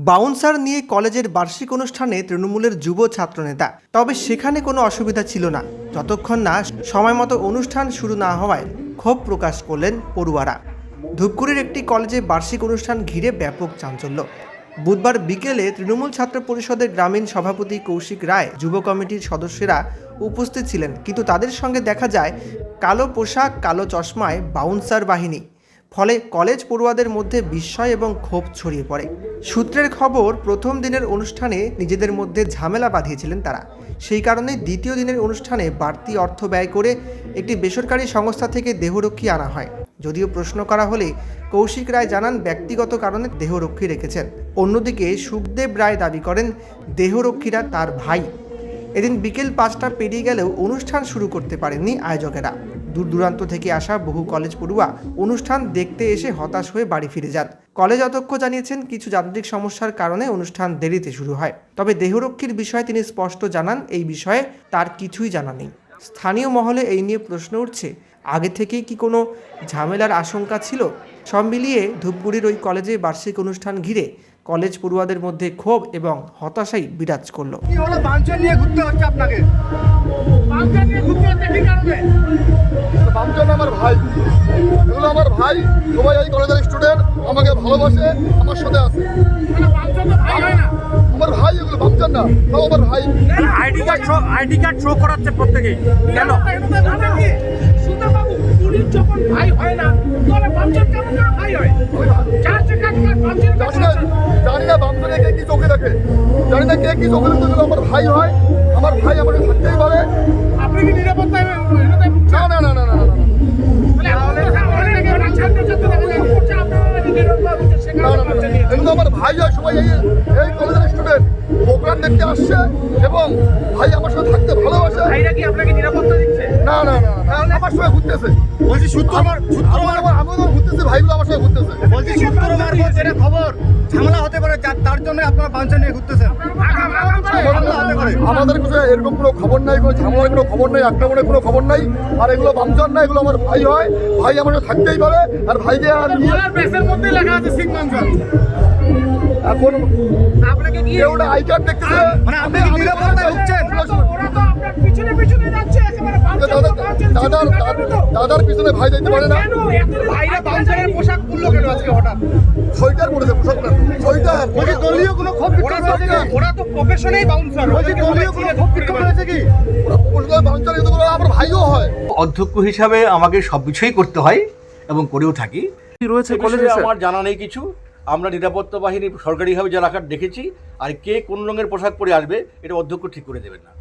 Bouncer নিয়ে কলেজের বার্ষিক অনুষ্ঠানে তৃণমূলের যুব ছাত্রনেতা, তবে সেখানে কোনো অসুবিধা ছিল না যতক্ষণ না সময়মতো অনুষ্ঠান শুরু না হওয়ায় ক্ষোভ প্রকাশ করলেন পড়ুয়ারা। ধূপগুড়ির একটি কলেজে বার্ষিক অনুষ্ঠান ঘিরে ব্যাপক চাঞ্চল্য। বুধবার বিকেলে তৃণমূল ছাত্র পরিষদের গ্রামীণ সভাপতি কৌশিক রায়, যুব কমিটির সদস্যরা উপস্থিত ছিলেন, কিন্তু তাদের সঙ্গে দেখা যায় কালো পোশাক, কালো চশমায় বাউন্সার বাহিনী। ফলে কলেজ পড়ুয়াদের মধ্যে বিস্ময় এবং ক্ষোভ ছড়িয়ে পড়ে। সূত্রের খবর, প্রথম দিনের অনুষ্ঠানে নিজেদের মধ্যে ঝামেলা বাঁধিয়েছিলেন তারা। সেই কারণে দ্বিতীয় দিনের অনুষ্ঠানে বাড়তি অর্থ ব্যয় করে একটি বেসরকারি সংস্থা থেকে দেহরক্ষী আনা হয়। যদিও প্রশ্ন করা হলে কৌশিক রায় জানান ব্যক্তিগত কারণে দেহরক্ষী রেখেছেন। অন্যদিকে সুখদেব রায় দাবি করেন দেহরক্ষীরা তার ভাই। এদিন বিকেল 5টা পেরিয়ে গেলেও অনুষ্ঠান শুরু করতে পারেননি আয়োজকেরা। দূর দূরান্ত থেকে আসা বহু কলেজ পড়ুয়া অনুষ্ঠান দেখতে এসে হতাশ হয়ে বাড়ি ফিরে যান। কলেজ অধ্যক্ষ জানিয়েছেন কিছু যান্ত্রিক সমস্যার কারণে অনুষ্ঠান দেরিতে শুরু হয়। তবে দেহরক্ষীর বিষয়ে তিনি স্পষ্ট জানান এই বিষয়ে তার কিছুই জানা নেই। স্থানীয় মহলে এই নিয়ে প্রশ্ন উঠছে, আগে থেকেই কি কোনো ঝামেলার আশঙ্কা ছিল? সব মিলিয়ে ধূপগুড়ির ওই কলেজে বার্ষিক অনুষ্ঠান ঘিরে কলেজ পড়ুয়াদের মধ্যে ক্ষোভ এবং হতাশাই বিরাজ করলো। কি হলো, বাঞ্চন নিয়ে ঘুরতে হচ্ছে আপনাকে? বাঞ্চন নিয়ে ঘুরতে হচ্ছে কি কারণে? বাঞ্চন আমার ভাই, এগুলো আমার ভাই, সবাই এই কলেজের স্টুডেন্ট, আমাকে ভালোবাসে, আমার সাথে আছে। মানে বাঞ্চন তো ভাই হয় না? আমার ভাই, এগুলো বাঞ্চন না, তাও আমার ভাই। আইডি কার্ড শো করাচ্ছে প্রত্যেকেই, কেন? সুতা বাবু, পুলিশ যখন ভাই হয় না তাহলে বাঞ্চন কেমন করে ভাই হয়? জানি না বাঞ্চনে কে কি চোখে দেখে, জানি না কে কি চোখে দেখতে গেলে আমার ভাই হয়। আমার ভাই আমাকে থাকতেই পারে। আপনি কি নিরাপত্তায় না না না না না না এগুলো আমার ভাই হয়, সবাই এই কলেজের স্টুডেন্ট, প্রোগ্রাম দেখতে আসছে এবং ভাই আমার সাথে থাকতে ভালোবাসে। ভাইরা কি আপনাকে নিরাপত্তা দিচ্ছে? না না না আমার সঙ্গে ঘুরতেছে। বলছি সূত্র আমিও ঘুরতেছি, ভাইগুলো আমার সঙ্গে ঘুরতেছে। বলছি সূত্র মারফত যেটা খবর, ঝামেলা হতে পারে, তার জন্য আপনারা বাঞ্চন নিয়ে ঘুরতেছেন। আমাদের কিছু এরকম কোনো খবর নাই, কোনো ঝামেলার কোনো খবর নাই, আক্রমণের কোনো খবর নাই। আর এগুলো বাঞ্চন না, এগুলো আমার ভাই হয়। ভাই আমার সাথে থাকতেই পারে। আর ভাইকে আর মধ্যে লেখা আছে সিং বাঞ্চন। এখন আপনাকে কি কেউ আই কার্ড দেখতেছে, মানে আপনি কি নিরাপত্তায় ঢুকছেন? ওরা তো আপনার পিছনে পিছনে যাচ্ছে একেবারে দাদার পিছনে ভাই যেতে পারে না। ভাইরা বাউন্সারের পোশাক পরলো কেন আজকে হঠাৎ? সোয়েটার পরেছে, পোশাকটা সোয়েটার। দলীয় কোনো ক্ষোভ ওরা তো প্রফেশনেই বাউন্সার। দলীয় কোনো ক্ষোভ বিক্ষোভ হয়েছে কি? বাউন্সার কিন্তু আমার ভাইও হয়। অধ্যক্ষ হিসাবে আমাকে সব কিছুই করতে হয় এবং করেও থাকি। রয়েছে কলেজে আমার জানা নেই কিছু। আমরা নিরাপত্তা বাহিনী সরকারিভাবে যা রাখার দেখেছি, আর কে কোন রঙের পোশাক পরে আসবে এটা অধ্যক্ষ ঠিক করে দেবেন না।